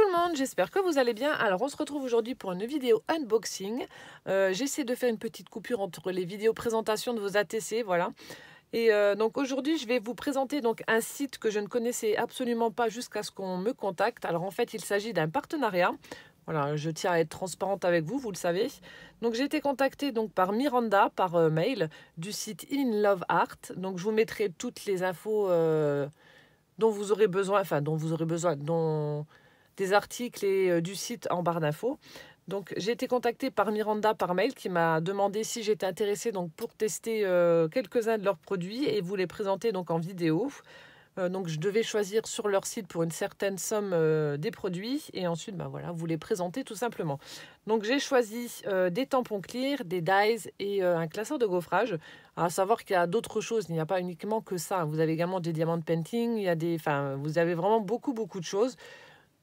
le monde, j'espère que vous allez bien. Alors on se retrouve aujourd'hui pour une vidéo unboxing. J'essaie de faire une petite coupure entre les vidéos présentation de vos ATC, voilà. Et donc aujourd'hui je vais vous présenter donc un site que je ne connaissais absolument pas jusqu'à ce qu'on me contacte. Alors en fait il s'agit d'un partenariat. Voilà, je tiens à être transparente avec vous, vous le savez. Donc j'ai été contactée donc par Miranda par mail du site In Love Art. Donc je vous mettrai toutes les infos dont vous aurez besoin, dont des articles et du site en barre d'infos. Donc j'ai été contactée par Miranda par mail qui m'a demandé si j'étais intéressée donc pour tester quelques-uns de leurs produits et vous les présenter donc en vidéo. Donc je devais choisir sur leur site pour une certaine somme des produits et ensuite voilà, vous les présenter tout simplement. Donc j'ai choisi des tampons clear, des dies et un classeur de gaufrage. À savoir qu'il y a d'autres choses, il n'y a pas uniquement que ça. Vous avez également des diamants de painting, vous avez vraiment beaucoup de choses.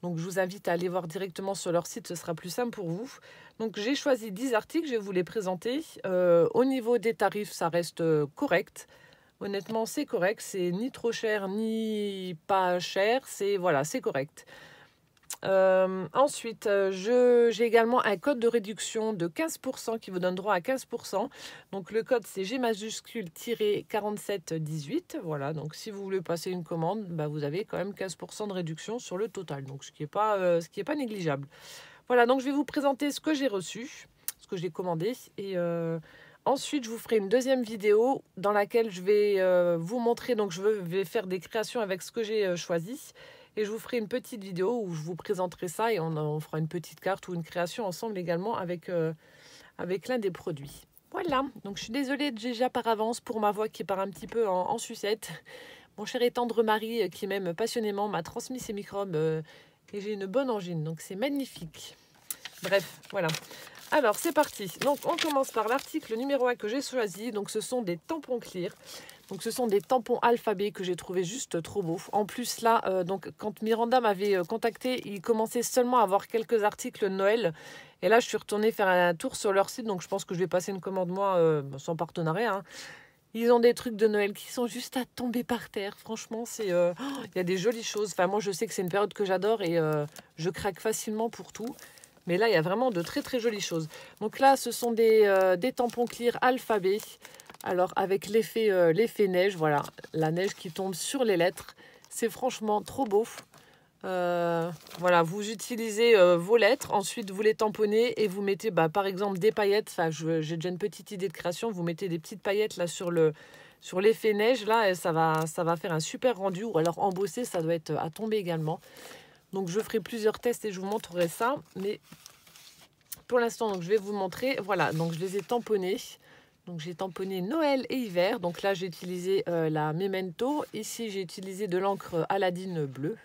Donc je vous invite à aller voir directement sur leur site, ce sera plus simple pour vous. Donc j'ai choisi 10 articles, je vais vous les présenter. Au niveau des tarifs, ça reste correct. Honnêtement, c'est correct, c'est ni trop cher ni pas cher, c'est correct. Ensuite, j'ai également un code de réduction de 15% qui vous donne droit à 15%. Donc le code c'est G majuscule -4718. Voilà, donc si vous voulez passer une commande, vous avez quand même 15% de réduction sur le total. Donc ce qui est pas négligeable. Voilà, donc je vais vous présenter ce que j'ai reçu, ce que j'ai commandé et ensuite, je vous ferai une deuxième vidéo dans laquelle je vais vous montrer, donc je vais faire des créations avec ce que j'ai choisi. Et je vous ferai une petite vidéo où je vous présenterai ça et on fera une petite carte ou une création ensemble également avec l'un des produits. Voilà, donc je suis désolée déjà par avance pour ma voix qui part un petit peu en sucette. Mon cher et tendre mari qui m'aime passionnément m'a transmis ses microbes et j'ai une bonne angine, donc c'est magnifique. Bref, voilà. Alors, c'est parti. Donc, on commence par l'article numéro 1 que j'ai choisi. Donc, ce sont des tampons clear. Donc, ce sont des tampons alphabet que j'ai trouvé juste trop beaux. En plus, là, donc, quand Miranda m'avait contacté, il commençait seulement à avoir quelques articles de Noël. Et là, je suis retournée faire un tour sur leur site. Donc, je pense que je vais passer une commande, moi, sans partenariat. Hein. Ils ont des trucs de Noël qui sont juste à tomber par terre. Franchement, il y a des jolies choses. Enfin, moi, je sais que c'est une période que j'adore et je craque facilement pour tout. Mais là, il y a vraiment de très jolies choses. Donc là, ce sont des tampons clear alphabet. Alors, avec l'effet neige, voilà. La neige qui tombe sur les lettres. C'est franchement trop beau. Voilà, vous utilisez vos lettres. Ensuite, vous les tamponnez et vous mettez, par exemple, des paillettes. Enfin, j'ai déjà une petite idée de création. Vous mettez des petites paillettes là sur l'effet neige. Là, et ça va faire un super rendu. Ou alors embossé, ça doit être à tomber également. Donc, je ferai plusieurs tests et je vous montrerai ça. Mais pour l'instant, donc je vais vous montrer. Voilà, donc je les ai tamponnés. Donc, j'ai tamponné Noël et hiver. Donc là, j'ai utilisé la Memento. Ici, j'ai utilisé de l'encre Aladdin bleue.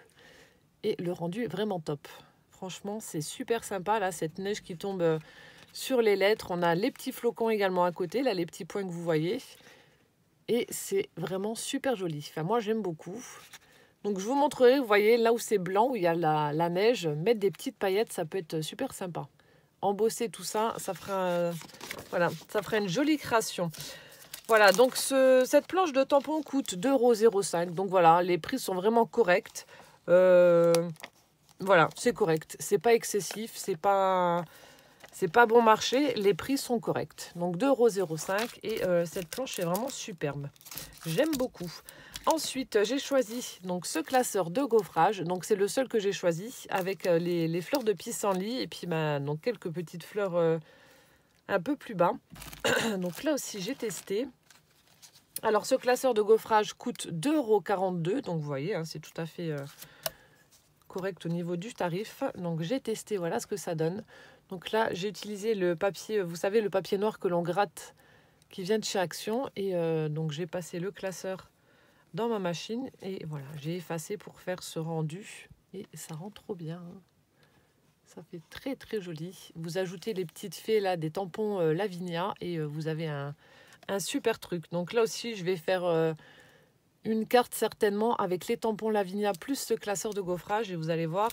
Et le rendu est vraiment top. Franchement, c'est super sympa. Là, cette neige qui tombe sur les lettres. On a les petits flocons également à côté. Là, les petits points que vous voyez. Et c'est vraiment super joli. Enfin, moi, j'aime beaucoup. Donc, je vous montrerai, vous voyez, là où c'est blanc, où il y a la neige, mettre des petites paillettes, ça peut être super sympa. Embosser tout ça, ça fera une jolie création. Voilà, donc cette planche de tampon coûte 2,05 €. Donc, voilà, les prix sont vraiment corrects. Voilà, c'est correct. C'est pas excessif, c'est pas bon marché. Les prix sont corrects. Donc, 2,05 € et cette planche est vraiment superbe. J'aime beaucoup. Ensuite, j'ai choisi donc ce classeur de gaufrage. Donc, c'est le seul que j'ai choisi avec les fleurs de pissenlit et puis donc quelques petites fleurs un peu plus bas. Donc là aussi, j'ai testé. Alors, ce classeur de gaufrage coûte 2,42 €. Donc, vous voyez, hein, c'est tout à fait correct au niveau du tarif. Donc, j'ai testé, voilà ce que ça donne. Donc là, j'ai utilisé le papier, vous savez, le papier noir que l'on gratte qui vient de chez Action. Et donc, j'ai passé le classeur dans ma machine et voilà, j'ai effacé pour faire ce rendu et ça rend trop bien, hein. Ça fait très joli. Vous ajoutez les petites fées là, des tampons Lavinia et vous avez un super truc. Donc là aussi je vais faire une carte certainement avec les tampons Lavinia plus ce classeur de gaufrage et vous allez voir,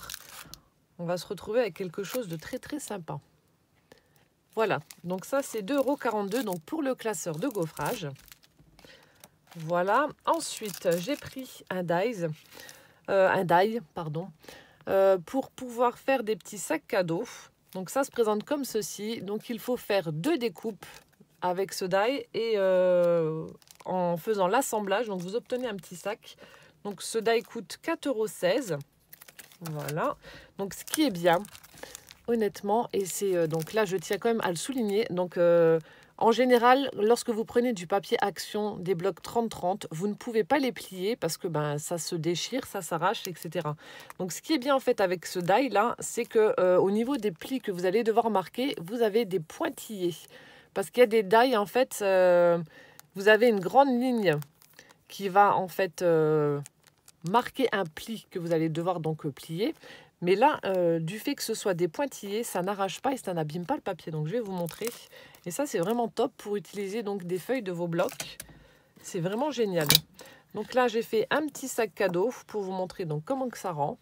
on va se retrouver avec quelque chose de très sympa. Voilà, donc ça c'est 2,42 € donc pour le classeur de gaufrage. Voilà, ensuite j'ai pris un die, pardon. pour pouvoir faire des petits sacs cadeaux. Donc ça se présente comme ceci. Donc il faut faire 2 découpes avec ce die et en faisant l'assemblage, donc vous obtenez un petit sac. Donc ce die coûte 4,16 €. Voilà. Donc ce qui est bien, honnêtement, et c'est donc là je tiens quand même à le souligner. Donc en général, lorsque vous prenez du papier action, des blocs 30-30, vous ne pouvez pas les plier parce que ça se déchire, ça s'arrache, etc. Donc ce qui est bien en fait avec ce die là, c'est que au niveau des plis que vous allez devoir marquer, vous avez des pointillés. Parce qu'il y a des die en fait, vous avez une grande ligne qui va en fait marquer un pli que vous allez devoir donc plier. Mais là, du fait que ce soit des pointillés, ça n'arrache pas et ça n'abîme pas le papier. Donc je vais vous montrer. Et ça, c'est vraiment top pour utiliser donc des feuilles de vos blocs. C'est vraiment génial. Donc là, j'ai fait un petit sac cadeau pour vous montrer donc comment que ça rend.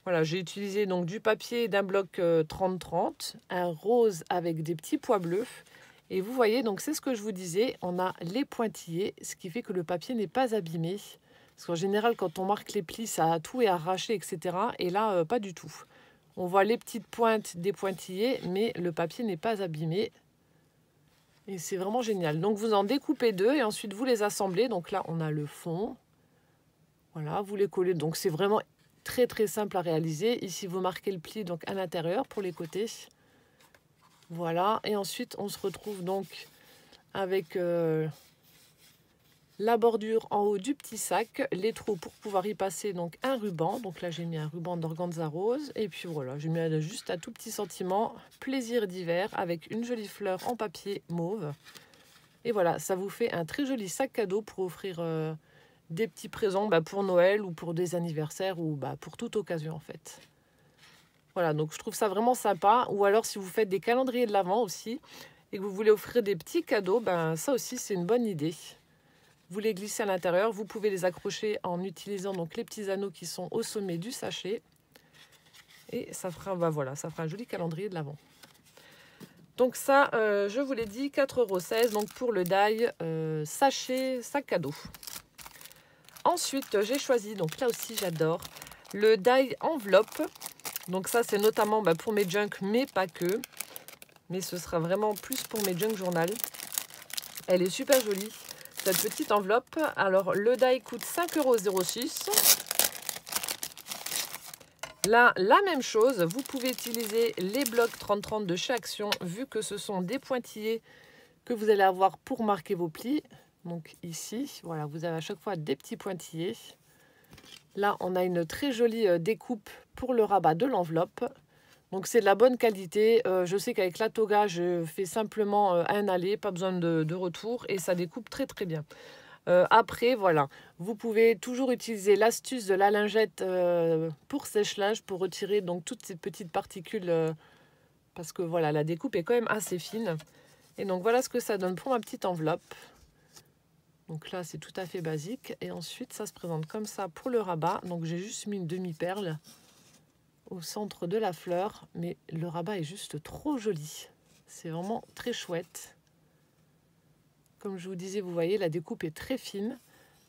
Voilà, j'ai utilisé donc du papier d'un bloc 30-30, un rose avec des petits pois bleus. Et vous voyez, donc c'est ce que je vous disais, on a les pointillés, ce qui fait que le papier n'est pas abîmé. Parce qu'en général, quand on marque les plis, ça tout est arraché, etc. Et là, pas du tout. On voit les petites pointes des pointillés, mais le papier n'est pas abîmé. Et c'est vraiment génial. Donc vous en découpez 2 et ensuite vous les assemblez. Donc là, on a le fond. Voilà, vous les collez. Donc c'est vraiment très très simple à réaliser. Ici, vous marquez le pli donc à l'intérieur pour les côtés. Voilà, et ensuite on se retrouve donc avec la bordure en haut du petit sac, les trous pour pouvoir y passer donc un ruban. Donc là j'ai mis un ruban d'organza rose et puis voilà, j'ai mis juste un tout petit sentiment plaisir d'hiver avec une jolie fleur en papier mauve. Et voilà, ça vous fait un très joli sac cadeau pour offrir des petits présents pour Noël ou pour des anniversaires ou pour toute occasion en fait. Voilà, donc je trouve ça vraiment sympa. Ou alors si vous faites des calendriers de l'Avent aussi et que vous voulez offrir des petits cadeaux, ça aussi c'est une bonne idée. Vous les glissez à l'intérieur, vous pouvez les accrocher en utilisant donc les petits anneaux qui sont au sommet du sachet. Et ça fera, voilà, ça fera un joli calendrier de l'Avent. Donc ça, je vous l'ai dit, 4,16 € donc pour le die sachet sac cadeau. Ensuite, j'ai choisi, donc là aussi j'adore, le die enveloppe. Donc ça, c'est notamment pour mes junk, mais pas que. Mais ce sera vraiment plus pour mes junk journal. Elle est super jolie, cette petite enveloppe. Alors, le die coûte 5,06 €. Là, la même chose, vous pouvez utiliser les blocs 30-30 de chez Action, vu que ce sont des pointillés que vous allez avoir pour marquer vos plis. Donc ici, voilà, vous avez à chaque fois des petits pointillés. Là, on a une très jolie découpe pour le rabat de l'enveloppe. Donc, c'est de la bonne qualité. Je sais qu'avec la toga, je fais simplement un aller, pas besoin de retour. Et ça découpe très, très bien. Après, voilà, vous pouvez toujours utiliser l'astuce de la lingette pour sèche-linge pour retirer donc toutes ces petites particules. Parce que voilà, la découpe est quand même assez fine. Et donc, voilà ce que ça donne pour ma petite enveloppe. Donc là, c'est tout à fait basique. Et ensuite, ça se présente comme ça pour le rabat. Donc, j'ai juste mis une demi-perle au centre de la fleur. Mais le rabat est juste trop joli. C'est vraiment très chouette. Comme je vous disais, vous voyez, la découpe est très fine.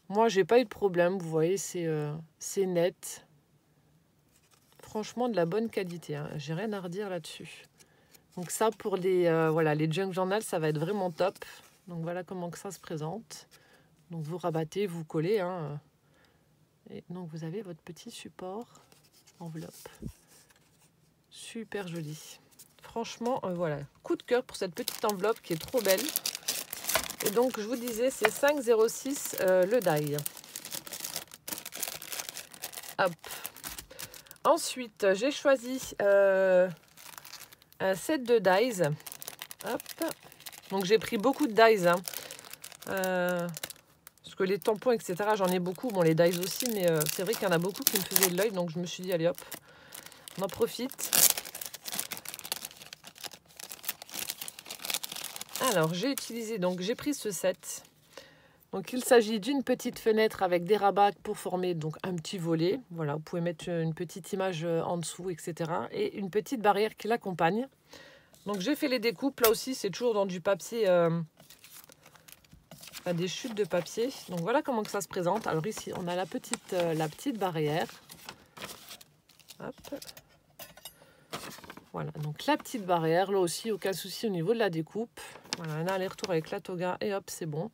Moi, j'ai pas eu de problème. Vous voyez, c'est net. Franchement, de la bonne qualité. Hein. J'ai rien à redire là-dessus. Donc ça, pour les junk journal, ça va être vraiment top. Donc voilà comment que ça se présente. Donc vous rabattez, vous collez. Hein. Et donc vous avez votre petit support enveloppe. Super joli. Franchement, voilà. Coup de cœur pour cette petite enveloppe qui est trop belle. Et donc je vous disais, c'est 5,06 € le die. Hop. Ensuite, j'ai choisi un set de dies. Hop. Donc j'ai pris beaucoup de dies. Hein. Parce que les tampons, etc., j'en ai beaucoup. Bon, les dies aussi, mais c'est vrai qu'il y en a beaucoup qui me faisaient de l'œil. Donc, je me suis dit, allez hop, on en profite. Alors, j'ai pris ce set. Donc, il s'agit d'une petite fenêtre avec des rabats pour former donc un petit volet. Voilà, vous pouvez mettre une petite image en dessous, etc. Et une petite barrière qui l'accompagne. Donc, j'ai fait les découpes. Là aussi, c'est toujours dans du papier... des chutes de papier. Donc voilà comment que ça se présente. Alors ici on a la petite barrière. Hop. Voilà, donc la petite barrière, là aussi, aucun souci au niveau de la découpe. Voilà, un aller-retour avec la toga et hop, c'est bon.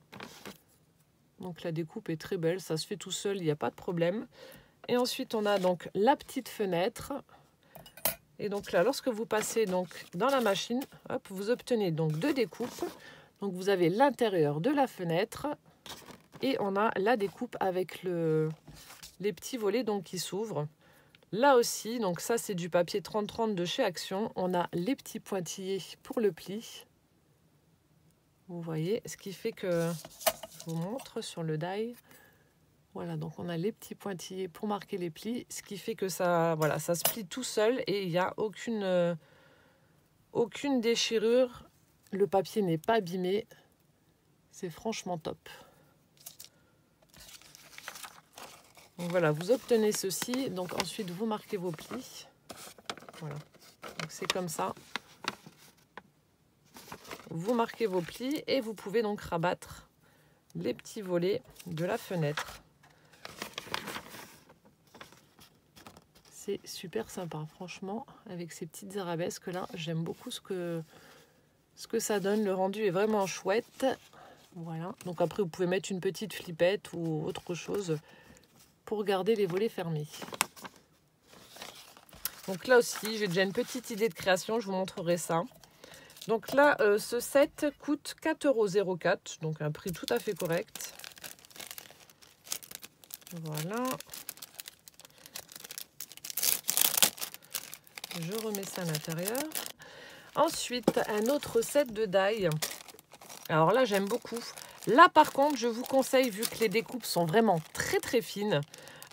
Donc la découpe est très belle, ça se fait tout seul, il n'y a pas de problème. Et ensuite, on a donc la petite fenêtre. Et donc là, lorsque vous passez donc dans la machine, hop, vous obtenez donc deux découpes. Donc vous avez l'intérieur de la fenêtre et on a la découpe avec les petits volets donc qui s'ouvrent. Là aussi, donc ça c'est du papier 30-30 de chez Action. On a les petits pointillés pour le pli. Vous voyez, ce qui fait que je vous montre sur le die. Voilà, donc on a les petits pointillés pour marquer les plis, ce qui fait que ça, voilà, ça se plie tout seul et il n'y a aucune déchirure. Le papier n'est pas abîmé. C'est franchement top. Donc voilà, vous obtenez ceci. Donc ensuite, vous marquez vos plis. Voilà, donc c'est comme ça. Vous marquez vos plis et vous pouvez donc rabattre les petits volets de la fenêtre. C'est super sympa, franchement, avec ces petites arabesques là, j'aime beaucoup ce que ça donne. Le rendu est vraiment chouette. Voilà, donc après vous pouvez mettre une petite flippette ou autre chose pour garder les volets fermés. Donc là aussi, j'ai déjà une petite idée de création, je vous montrerai ça. Donc là, ce set coûte 4,04 €, donc un prix tout à fait correct. Voilà. Je remets ça à l'intérieur. Ensuite, un autre set de die. Alors là, j'aime beaucoup. Là, par contre, je vous conseille, vu que les découpes sont vraiment très très fines,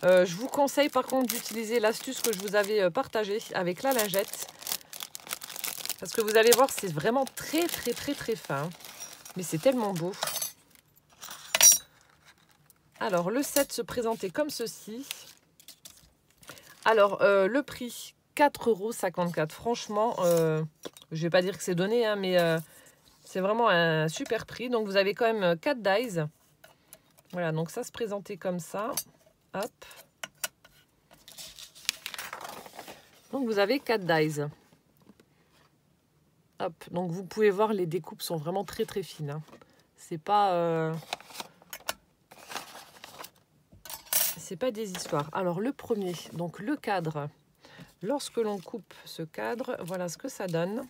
je vous conseille par contre d'utiliser l'astuce que je vous avais partagée avec la lingette. Parce que vous allez voir, c'est vraiment très très très très fin. Mais c'est tellement beau. Alors, le set se présentait comme ceci. Alors, le prix, 4,54 €. Franchement, je ne vais pas dire que c'est donné, hein, mais c'est vraiment un super prix. Donc, vous avez quand même 4 dies. Voilà, donc ça se présentait comme ça. Hop. Donc, vous avez 4 dies. Hop. Donc, vous pouvez voir, les découpes sont vraiment très, très fines. Hein. C'est pas des histoires. Alors, le premier, donc le cadre. Lorsque l'on coupe ce cadre, voilà ce que ça donne.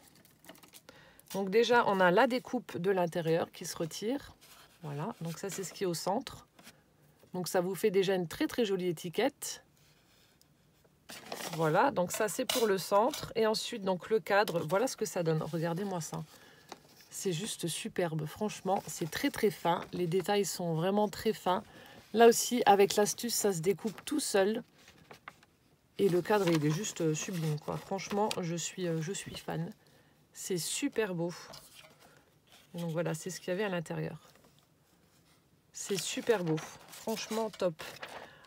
Donc déjà, on a la découpe de l'intérieur qui se retire. Voilà, donc ça, c'est ce qui est au centre. Donc ça vous fait déjà une très très jolie étiquette. Voilà, donc ça, c'est pour le centre. Et ensuite, donc le cadre, voilà ce que ça donne. Regardez-moi ça. C'est juste superbe. Franchement, c'est très très fin. Les détails sont vraiment très fins. Là aussi, avec l'astuce, ça se découpe tout seul. Et le cadre, il est juste sublime, quoi. Franchement, je suis fan. C'est super beau. Et donc voilà, c'est ce qu'il y avait à l'intérieur. C'est super beau. Franchement, top.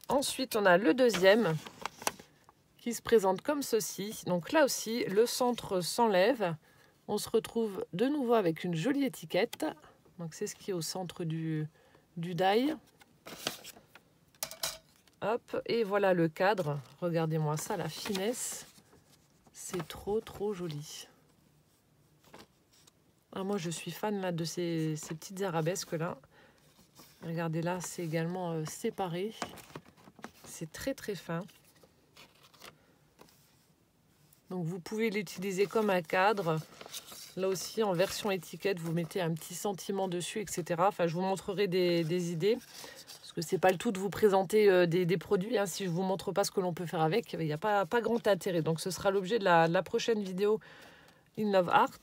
Ensuite, on a le deuxième qui se présente comme ceci. Donc là aussi, le centre s'enlève. On se retrouve de nouveau avec une jolie étiquette. Donc c'est ce qui est au centre du die. Hop, et voilà le cadre. Regardez-moi ça, la finesse. C'est trop, trop joli. Ah, moi, je suis fan là, de ces petites arabesques-là. Regardez là, c'est également séparé. C'est très, très fin. Donc, vous pouvez l'utiliser comme un cadre. Là aussi, en version étiquette, vous mettez un petit sentiment dessus, etc. Enfin, je vous montrerai des idées. Parce que c'est pas le tout de vous présenter des produits. Hein. Si je vous montre pas ce que l'on peut faire avec, il n'y a pas grand intérêt. Donc, ce sera l'objet de la prochaine vidéo In Love Art.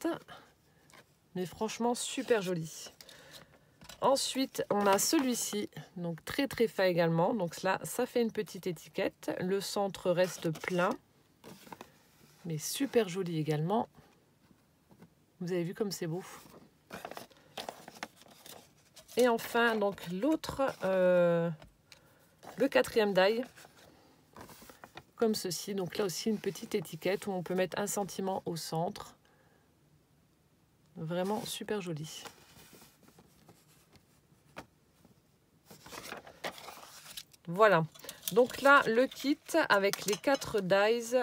Mais franchement, super joli. Ensuite, on a celui-ci. Donc, très, très fin également. Donc là, ça fait une petite étiquette. Le centre reste plein. Mais super joli également. Vous avez vu comme c'est beau. Et enfin, donc l'autre, le quatrième die, comme ceci. Donc là aussi, une petite étiquette où on peut mettre un sentiment au centre. Vraiment super joli. Voilà. Donc là, le kit avec les 4 dies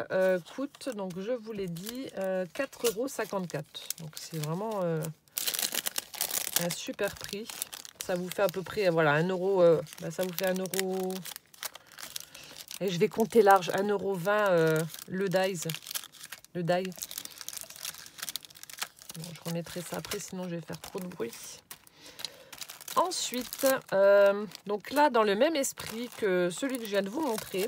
coûte, donc je vous l'ai dit, 4,54 €. Donc c'est vraiment un super prix. Ça vous fait à peu près, voilà, 1 €, ça vous fait 1 €. Et je vais compter large, 1,20 € le dies. Le die. Bon, je remettrai ça après, sinon je vais faire trop de bruit. Ensuite, donc là, dans le même esprit que celui que je viens de vous montrer,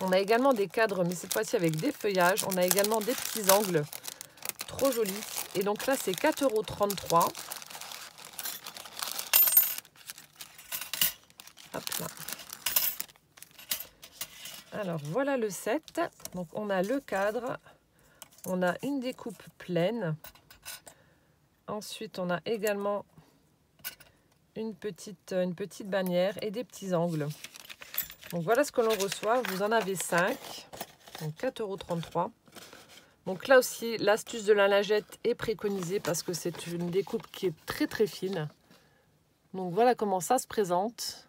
on a également des cadres, mais cette fois-ci avec des feuillages. On a également des petits angles, trop jolis. Et donc là, c'est 4,33 €. Hop là. Alors, voilà le set. Donc, on a le cadre. On a une découpe pleine. Ensuite, on a également une petite bannière et des petits angles. Donc voilà ce que l'on reçoit. Vous en avez 5. Donc 4,33 €. Donc là aussi, l'astuce de la lingette est préconisée parce que c'est une découpe qui est très très fine. Donc voilà comment ça se présente.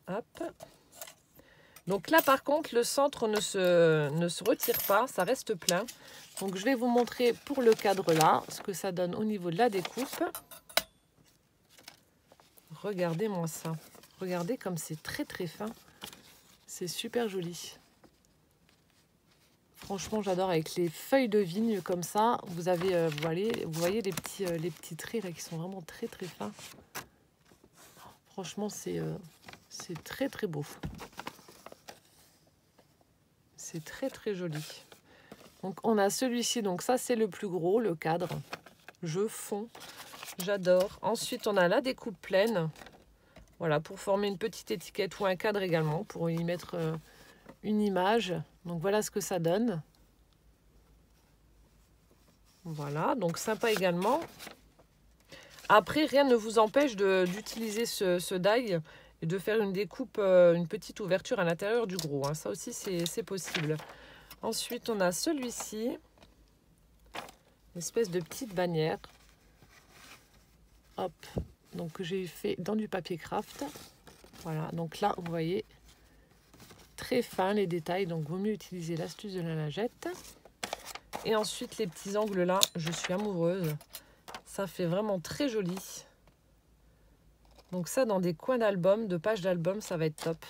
Hop. Donc là par contre, le centre ne se retire pas, ça reste plein. Donc je vais vous montrer pour le cadre là, ce que ça donne au niveau de la découpe. Regardez-moi ça. Regardez comme c'est très très fin. C'est super joli. Franchement, j'adore avec les feuilles de vigne comme ça. Vous avez, vous voyez les petits traits là, qui sont vraiment très très fins. Franchement, c'est très très beau. C'est très très joli. Donc on a celui-ci. Donc ça c'est le plus gros, le cadre. Je fonds. J'adore. Ensuite, on a la découpe pleine. Voilà, pour former une petite étiquette ou un cadre également, pour y mettre une image. Donc voilà ce que ça donne. Voilà, donc sympa également. Après, rien ne vous empêche d'utiliser ce die et de faire une découpe, une petite ouverture à l'intérieur du gros. Hein. Ça aussi, c'est possible. Ensuite, on a celui-ci. Une espèce de petite bannière. Hop, donc que j'ai fait dans du papier craft. Voilà, donc là, vous voyez, très fin les détails. Donc, vaut mieux utiliser l'astuce de la lingette. Et ensuite, les petits angles là, je suis amoureuse. Ça fait vraiment très joli. Donc ça, dans des coins d'album, de pages d'album, ça va être top.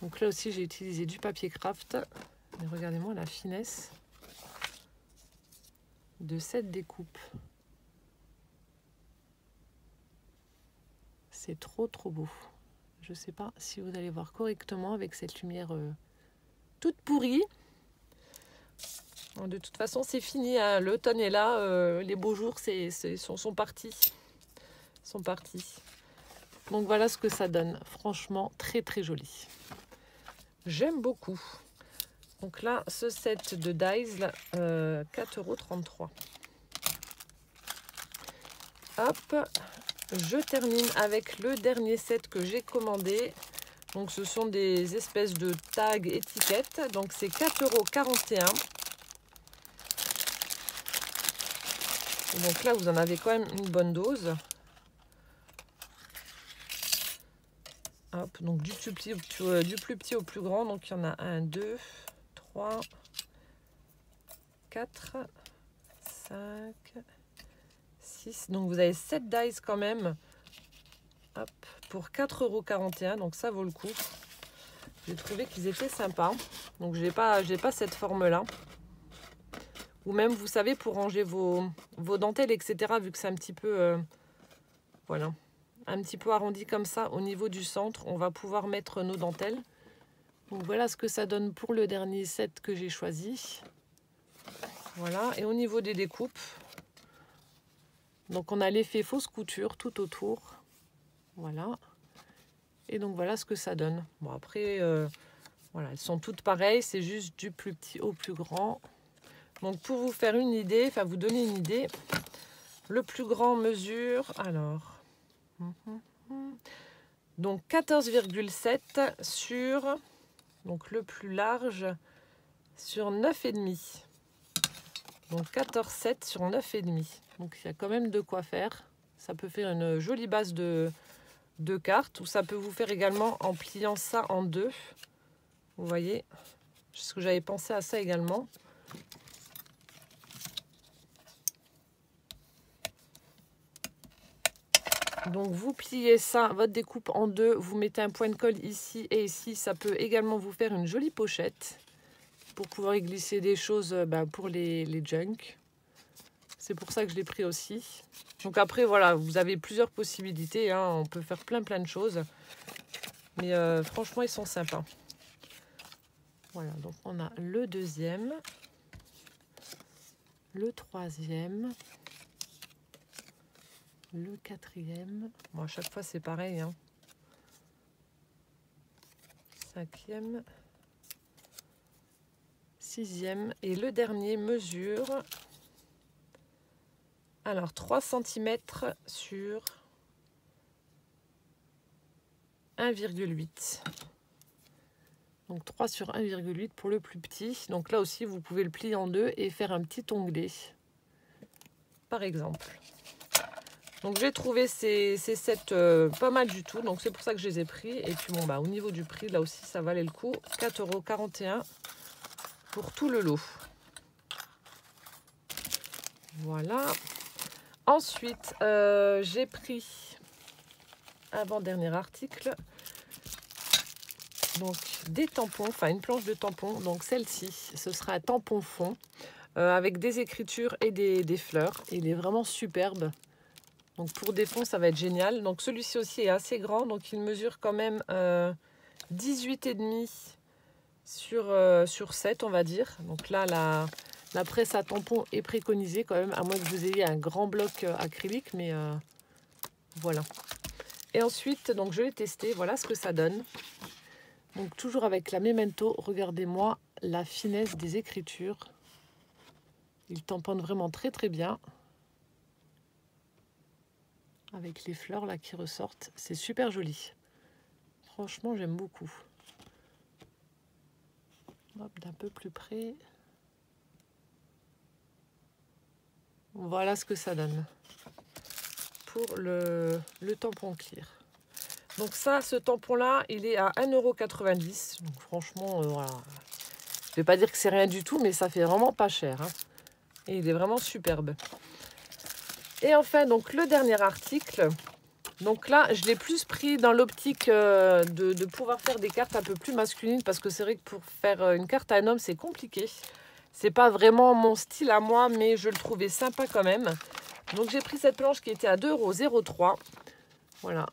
Donc là aussi, j'ai utilisé du papier craft. Mais regardez-moi la finesse de cette découpe. C'est trop, trop beau. Je ne sais pas si vous allez voir correctement avec cette lumière toute pourrie. De toute façon, c'est fini. Hein. L'automne est là. Les beaux jours sont partis. Donc voilà ce que ça donne. Franchement, très très joli. J'aime beaucoup. Donc là, ce set de dies, 4,33 €. Hop, je termine avec le dernier set que j'ai commandé. Donc ce sont des espèces de tags étiquettes. Donc c'est 4,41 €. Donc là, vous en avez quand même une bonne dose. Hop, donc du plus petit au plus grand. Donc il y en a 1, 2, 3, 4, 5, 6. Donc vous avez 7 dies quand même. Hop, pour 4,41 €. Donc ça vaut le coup. J'ai trouvé qu'ils étaient sympas. Donc je n'ai pas cette forme-là. Ou même, vous savez, pour ranger vos dentelles, etc. Vu que c'est un petit peu... voilà. Un petit peu arrondi comme ça au niveau du centre. On va pouvoir mettre nos dentelles. Donc voilà ce que ça donne pour le dernier set que j'ai choisi. Voilà. Et au niveau des découpes, donc on a l'effet fausse couture tout autour. Voilà. Et donc voilà ce que ça donne. Bon après, voilà, elles sont toutes pareilles. C'est juste du plus petit au plus grand. Donc pour vous faire une idée, enfin vous donner une idée, le plus grand mesure, alors... Donc 14,7 sur, donc le plus large, sur 9,5. Donc 14,7 sur 9,5. Donc il y a quand même de quoi faire. Ça peut faire une jolie base de 2 cartes, ou ça peut vous faire également en pliant ça en deux. Vous voyez, ce que j'avais pensé à ça également. Donc vous pliez ça, votre découpe en deux, vous mettez un point de colle ici et ici. Ça peut également vous faire une jolie pochette pour pouvoir y glisser des choses pour les junk. C'est pour ça que je l'ai pris aussi. Donc après, voilà, vous avez plusieurs possibilités, hein. On peut faire plein de choses. Mais franchement, ils sont sympas. Voilà, donc on a le deuxième, le troisième, le quatrième. Bon, à chaque fois, c'est pareil, hein. Cinquième, sixième. Et le dernier mesure... Alors, 3 cm sur 1,8. Donc 3 sur 1,8 pour le plus petit. Donc là aussi, vous pouvez le plier en deux et faire un petit onglet, par exemple. Donc j'ai trouvé ces sets pas mal du tout. Donc c'est pour ça que je les ai pris. Et puis bon, au niveau du prix, là aussi, ça valait le coup. 4,41 € pour tout le lot. Voilà. Ensuite, j'ai pris avant-dernier article. Donc des tampons, enfin une planche de tampons. Donc celle-ci, ce sera un tampon fond avec des écritures et des fleurs. Il est vraiment superbe. Donc pour des fonds, ça va être génial. Donc celui-ci aussi est assez grand. Donc il mesure quand même 18,5 sur 7, on va dire. Donc là, la presse à tampons est préconisée quand même, à moins que vous ayez un grand bloc acrylique. Mais voilà. Et ensuite, donc je l'ai testé. Voilà ce que ça donne. Donc toujours avec la Memento, regardez-moi la finesse des écritures. Il tamponne vraiment très bien. Avec les fleurs là qui ressortent, c'est super joli. Franchement, j'aime beaucoup. Hop, d'un peu plus près. Voilà ce que ça donne pour le tampon clear. Donc ça, ce tampon-là, il est à 1,90 €. Donc franchement, voilà. Je ne vais pas dire que c'est rien du tout, mais ça fait vraiment pas cher, hein. Et il est vraiment superbe. Et enfin, donc le dernier article. Donc là, je l'ai plus pris dans l'optique de pouvoir faire des cartes un peu plus masculines. Parce que c'est vrai que pour faire une carte à un homme, c'est compliqué. C'est pas vraiment mon style à moi, mais je le trouvais sympa quand même. Donc j'ai pris cette planche qui était à 2,03 €. Voilà.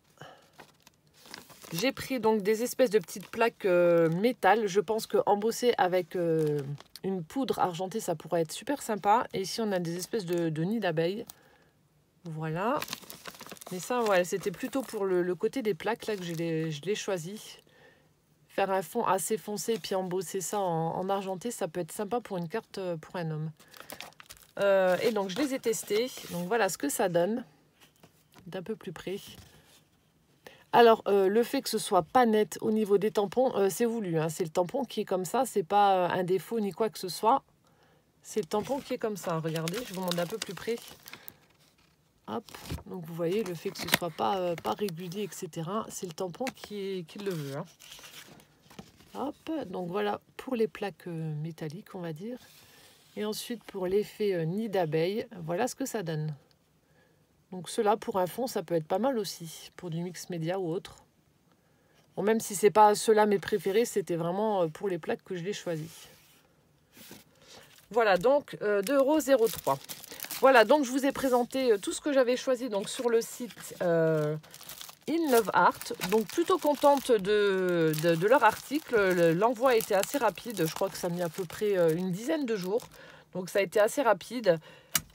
J'ai pris donc des espèces de petites plaques métal. Je pense que embossé avec une poudre argentée, ça pourrait être super sympa. Et ici, on a des espèces de nids d'abeilles. Voilà. Mais ça, ouais, c'était plutôt pour le côté des plaques là que je l'ai choisi. Faire un fond assez foncé et puis embosser ça en argenté, ça peut être sympa pour une carte pour un homme. Et donc, je les ai testés. Donc, voilà ce que ça donne d'un peu plus près. Alors, le fait que ce soit pas net au niveau des tampons, c'est voulu, hein. C'est le tampon qui est comme ça. C'est pas un défaut ni quoi que ce soit. C'est le tampon qui est comme ça. Regardez, je vous montre d'un peu plus près. Hop, donc vous voyez le fait que ce soit pas régulier, etc. C'est le tampon qui le veut, hein. Hop, donc voilà pour les plaques métalliques, on va dire. Et ensuite pour l'effet nid d'abeille, voilà ce que ça donne. Donc cela pour un fond, ça peut être pas mal aussi, pour du mix média ou autre. Bon, même si c'est pas ceux-là mes préférés, c'était vraiment pour les plaques que je l'ai choisi. Voilà, donc 2,03 €. Voilà, donc je vous ai présenté tout ce que j'avais choisi donc sur le site In Love Art. Donc plutôt contente de leur article. L'envoi a été assez rapide. Je crois que ça a mis à peu près une dizaine de jours. Donc ça a été assez rapide.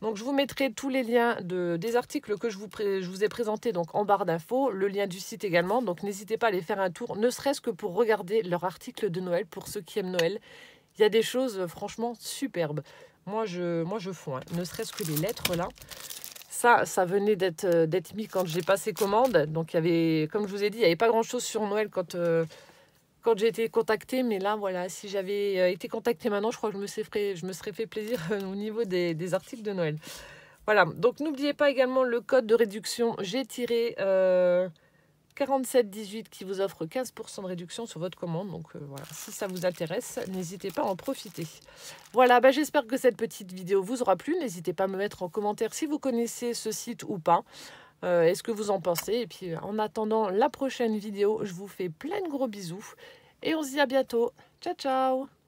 Donc je vous mettrai tous les liens des articles que je vous ai présentés donc en barre d'infos. Le lien du site également. Donc n'hésitez pas à aller faire un tour, ne serait-ce que pour regarder leur article de Noël pour ceux qui aiment Noël. Il y a des choses franchement superbes. Moi, je fonds, hein. Ne serait-ce que les lettres, là. Ça venait d'être mis quand j'ai passé commande. Donc, il y avait, comme je vous ai dit, il n'y avait pas grand-chose sur Noël quand j'ai été contactée. Mais là, voilà, si j'avais été contactée maintenant, je crois que je me serais fait plaisir au niveau des articles de Noël. Voilà, donc n'oubliez pas également le code de réduction. J'ai tiré 47,18 qui vous offre 15% de réduction sur votre commande. Donc voilà, si ça vous intéresse, n'hésitez pas à en profiter. Voilà, bah, j'espère que cette petite vidéo vous aura plu. N'hésitez pas à me mettre en commentaire si vous connaissez ce site ou pas. Est-ce que vous en pensez? Et puis en attendant la prochaine vidéo, je vous fais plein de gros bisous. Et on se dit à bientôt. Ciao, ciao!